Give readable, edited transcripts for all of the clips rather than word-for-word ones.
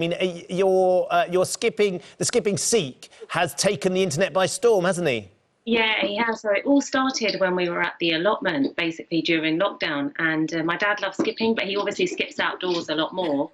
I mean, the skipping Sikh has taken the internet by storm, hasn't he? Yeah, he has. So it all started when we were at the allotment, basically during lockdown. And my dad loves skipping, but he obviously skips outdoors a lot more.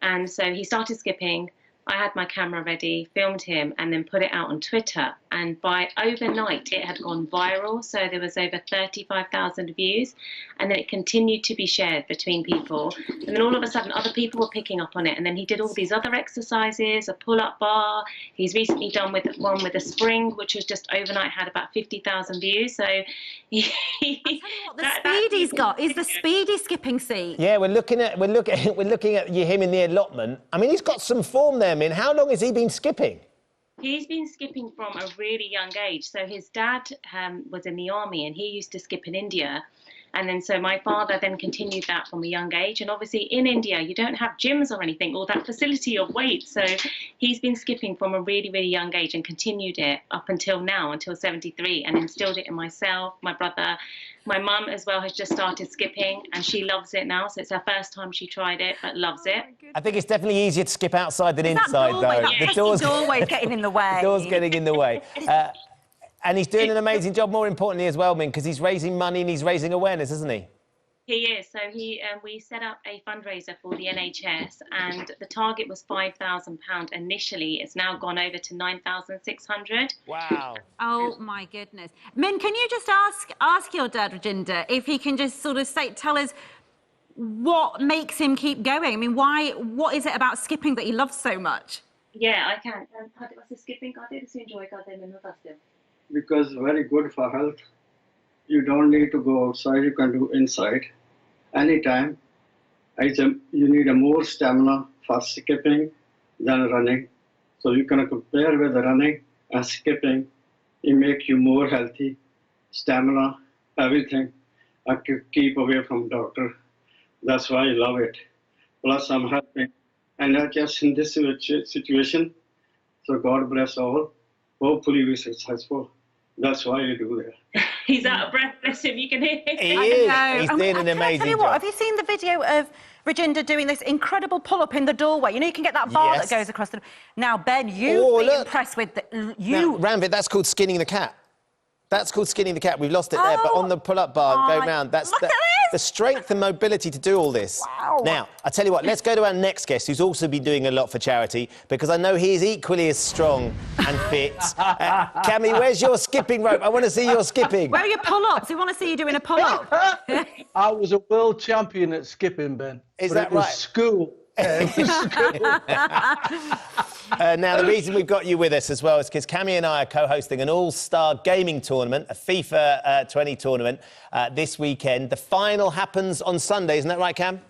And so he started skipping. I had my camera ready, filmed him, and then put it out on Twitter. And by overnight, it had gone viral. So there was over 35,000 views. And then it continued to be shared between people. And then all of a sudden, other people were picking up on it. And then he did all these other exercises, a pull-up bar. He's recently done one with a spring, which was just overnight had about 50,000 views. So I'll tell you what, the speed he's got is the speedy skipping seat. Yeah, we're looking at him in the allotment. I mean, he's got some form there, Min. How long has he been skipping? He's been skipping from a really young age. So his dad was in the army and he used to skip in India. And then so my father then continued that from a young age. And obviously in India, you don't have gyms or anything or that facility of weight. So he's been skipping from a really, really young age and continued it up until now, until 73, and instilled it in myself, my brother. My mum as well has just started skipping and she loves it now. So it's her first time she tried it, but loves it. I think it's definitely easier to skip outside than inside, though. The doorway's getting in the way. The door's getting in the way. And he's doing an amazing job, more importantly as well, Min, because he's raising money and he's raising awareness, isn't he? He is. So we set up a fundraiser for the NHS and the target was £5,000 initially. It's now gone over to 9,600. Wow. Oh, my goodness. Min, can you just ask your dad, Rajinder, if he can just sort of tell us what makes him keep going? I mean, what is it about skipping that he loves so much? Yeah, I can. Skipping, enjoy because very good for health. You don't need to go outside, you can do inside anytime. You need a more stamina for skipping than running. So you can compare with running and skipping. It makes you more healthy, stamina, everything. I could keep away from doctor. That's why I love it. Plus I'm helping. And not just in this situation. So God bless all. Hopefully we're successful. That's why you do that. He's out of breath, bless him, you can hear him. He is. He's doing an amazing tell you job. what, have you seen the video of Rajinder doing this incredible pull-up in the doorway? You know, you can get that bar that goes across the... Now, Ben, you've been impressed with... Now, Ranvit, that's called skinning the cat. That's called skinning the cat. We've lost it there, but on the pull-up bar, go round. That's the strength and mobility to do all this. Wow. Now, I tell you what, let's go to our next guest, who's also been doing a lot for charity, because I know he is equally as strong and fit. Cammy, where's your skipping rope? I want to see your skipping. Where are your pull-ups? We want to see you doing a pull-up. I was a world champion at skipping, Ben. Is that right? School. Now, the reason we've got you with us as well is because Cammy and I are co-hosting an all-star gaming tournament, a FIFA 20 tournament, this weekend. The final happens on Sunday, isn't that right, Cam?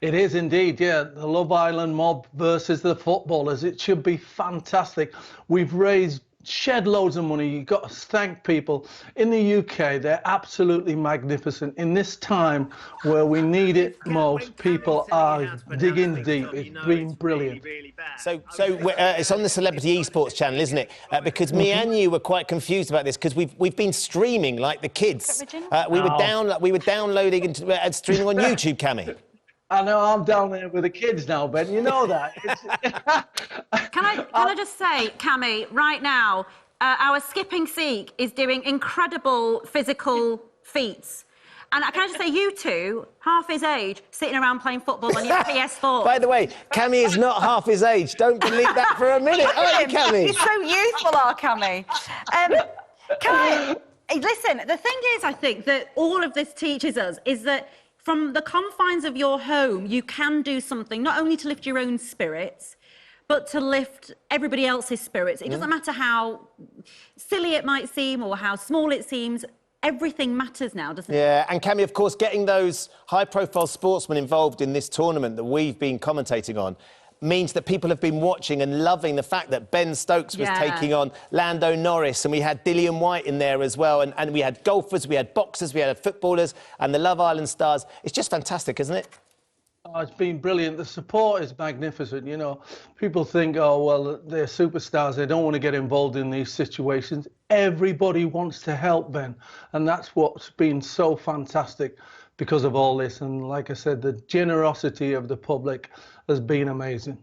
It is indeed, yeah. The Love Island mob versus the footballers. It should be fantastic. We've shed loads of money. You've got to thank people in the UK. They're absolutely magnificent. In this time where we need it most, people are digging deep. It's been brilliant. So it's on the Celebrity Esports channel, isn't it? Because me and you were quite confused about this because we've been streaming like the kids. We were downloading and streaming on YouTube, Cammy. I know, I'm down there with the kids now, Ben. You know that. Can I just say, Cammy, right now, our skipping Sikh is doing incredible physical feats. And can I just say, you two, half his age, sitting around playing football on your PS4. By the way, Cammy is not half his age. Don't believe that for a minute, are you, Cammy? He's so youthful, our Cammy. Listen, the thing is, I think, that all of this teaches us is that from the confines of your home, you can do something, not only to lift your own spirits, but to lift everybody else's spirits. It doesn't matter how silly it might seem or how small it seems. Everything matters now, doesn't it? Yeah, and Cammy, of course, getting those high-profile sportsmen involved in this tournament that we've been commentating on means that people have been watching and loving the fact that Ben Stokes was taking on Lando Norris, and we had Dillian White in there as well, and we had golfers, we had boxers, we had footballers, and the Love Island stars. It's just fantastic, isn't it? Oh, it's been brilliant. The support is magnificent. You know, people think, oh, well, they're superstars. They don't want to get involved in these situations. Everybody wants to help, Ben. And that's what's been so fantastic because of all this. And like I said, the generosity of the public has been amazing.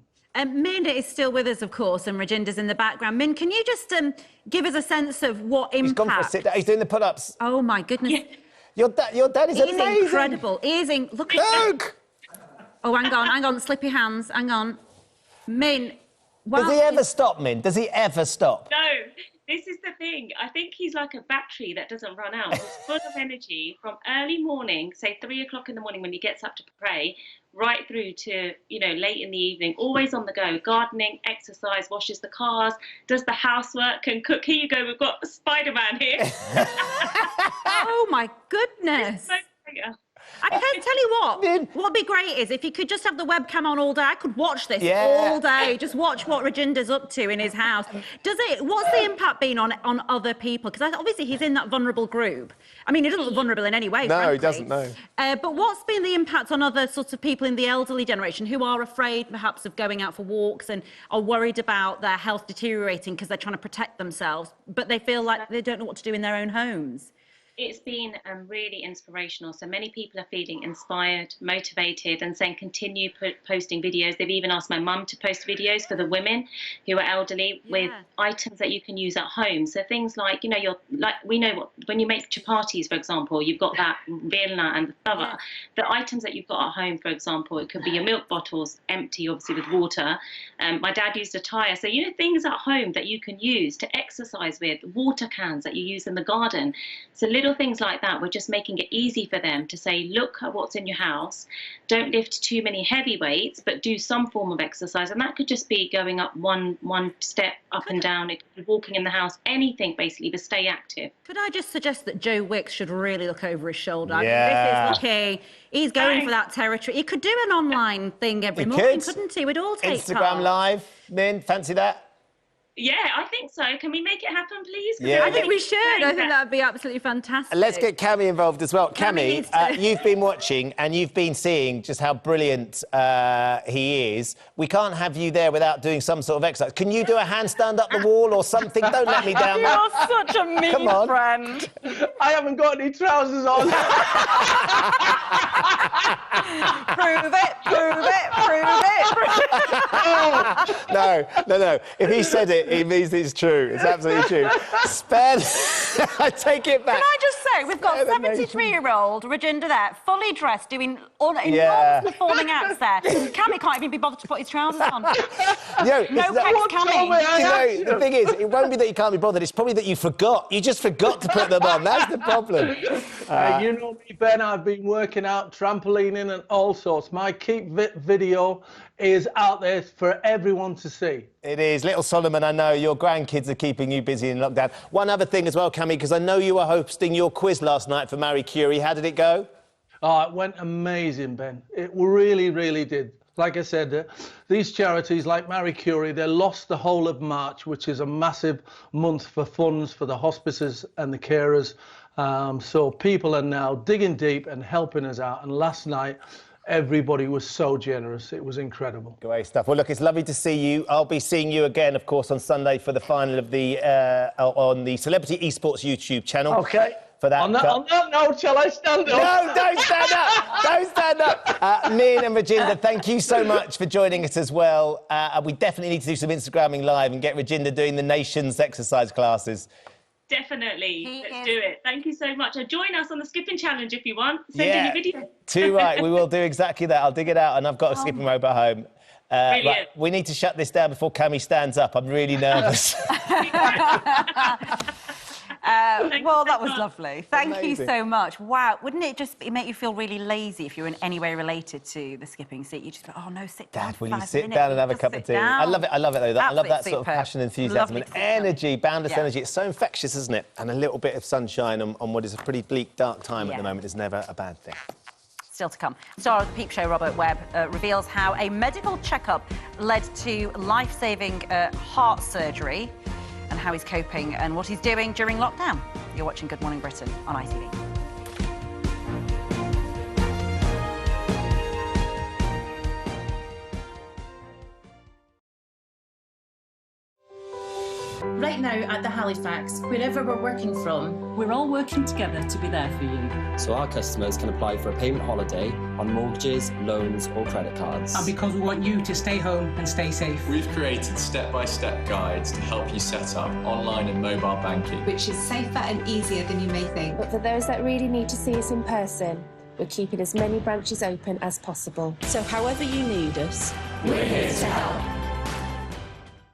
Min is still with us, of course, and Rajinder's in the background. Min, can you just give us a sense of what impact... He's gone for a sit down. He's doing the pull-ups. Oh, my goodness. Yeah. Your dad is amazing. He's incredible. Look at... Look! Oh, hang on. Slippy hands. Hang on. Min, Does he ever stop, Min? Does he ever stop? No, this is the thing. I think he's like a battery that doesn't run out. He's full of energy from early morning, say 3 o'clock in the morning when he gets up to pray, right through to, late in the evening, always on the go, gardening, exercise, washes the cars, does the housework and cook. Here you go, we've got Spider-Man here. Oh, my goodness. I can tell you what would be great is if you could just have the webcam on all day. I could watch this all day. Just watch what Rajinder's up to in his house. What's the impact been on other people? Because obviously he's in that vulnerable group. I mean, he doesn't look vulnerable in any way, frankly. He doesn't, no. But what's been the impact on other sorts of people in the elderly generation who are afraid perhaps of going out for walks and are worried about their health deteriorating because they're trying to protect themselves, but they feel like they don't know what to do in their own homes? It's been really inspirational. So many people are feeling inspired, motivated, and saying continue posting videos. They've even asked my mum to post videos for the women who are elderly with items that you can use at home. So things like, we know what, when you make chapatis, for example, you've got that vilna and the tava. The items that you've got at home, for example, it could be your milk bottles empty, obviously with water. My dad used a tire. So, things at home that you can use to exercise with, water cans that you use in the garden. So little things like that, we're just making it easy for them to say, look at what's in your house, don't lift too many heavy weights, but do some form of exercise. And that could just be going up one step up and down, it could be walking in the house, anything basically, but stay active. Could I just suggest that Joe Wicks should really look over his shoulder? I mean, this is lucky. He's going for that territory. He could do an online thing every morning, couldn't he? We'd all take Instagram part. Live, Min, fancy that? Yeah, I think so. Can we make it happen, please? Yeah. I think we should. I think that would be absolutely fantastic. Let's get Cami involved as well. Cami Cami, you've been watching and you've been seeing just how brilliant he is. We can't have you there without doing some sort of exercise. Can you do a handstand up the wall or something? Don't let me down. You're such a mean friend. I haven't got any trousers on. Prove it. No. If he said it, it means it's true. It's absolutely true. I take it back. Can I just say, we've got 73-year-old Rajinder there, fully dressed, doing enormous performing acts there. Cammy can't even be bothered to put his trousers on. No pecs, Cammy. The thing is, it won't be that you can't be bothered. It's probably that you forgot. You just forgot to put them on. That's the problem. You know me, Ben. I've been working out, trampolining and all sorts. My Keep Fit video is out there for everyone to see. It is. Little Solomon, I know your grandkids are keeping you busy in lockdown. One other thing as well, Cammy, because I know you were hosting your quiz last night for Marie Curie. How did it go? Oh, it went amazing, Ben. It really, really did. Like I said, these charities like Marie Curie, they lost the whole of March, which is a massive month for funds for the hospices and the carers. So people are now digging deep and helping us out. And last night, everybody was so generous. It was incredible. Great stuff. Well, look, it's lovely to see you. I'll be seeing you again, of course, on Sunday for the final of the on the Celebrity Esports YouTube channel. Okay. For that. On that note, shall I stand up? No, don't stand up. Don't stand up. Min and Rajinder, thank you so much for joining us as well. We definitely need to do some Instagramming live and get Rajinder doing the nation's exercise classes. Definitely. Let's do it. Thank you so much. And join us on the skipping challenge if you want. Send in your video. Too right. We will do exactly that. I'll dig it out and I've got a skipping rope at home. Right, we need to shut this down before Cammy stands up. I'm really nervous. Well, that was lovely. Thank you Amazing. so much. Wow, wouldn't it just make you feel really lazy if you're in any way related to the skipping seat? You just go, oh no, sit down. Dad, will you sit down and have a cup of tea? I love it though. I love that sort of passion, enthusiasm and energy, boundless energy. It's so infectious, isn't it? And a little bit of sunshine on what is a pretty bleak, dark time at the moment is never a bad thing. Still to come. Star of the Peep Show, Robert Webb, reveals how a medical checkup led to life-saving heart surgery and how he's coping and what he's doing during lockdown. You're watching Good Morning Britain on ITV. Right now at the Halifax, wherever we're working from, we're all working together to be there for you. So our customers can apply for a payment holiday on mortgages, loans or credit cards. And because we want you to stay home and stay safe, we've created step-by-step guides to help you set up online and mobile banking, which is safer and easier than you may think. But for those that really need to see us in person, we're keeping as many branches open as possible. So however you need us, we're here to help.